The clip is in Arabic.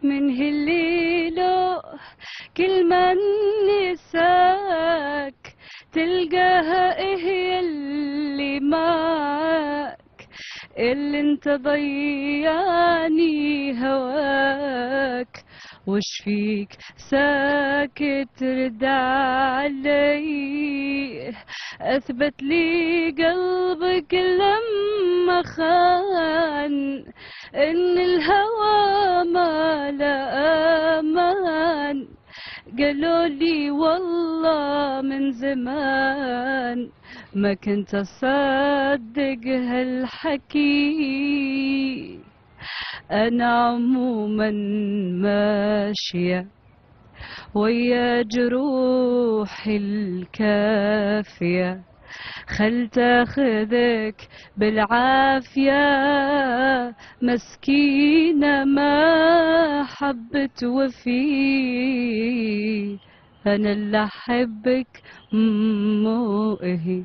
من هالليلة كل ما نساك تلقاها هي اللي معك، اللي انت ضيعني هواك. وش فيك ساكت رد علي، اثبت لي قلبك لما خان ان الهوى ما لا امان. قالوا لي والله من زمان ما كنت اصدق هالحكي. انا عموما ماشية ويا جروحي الكافية، خل تاخذك بالعافية. مسكينة ما حبت وفي، أنا اللي أحبك مو إهي.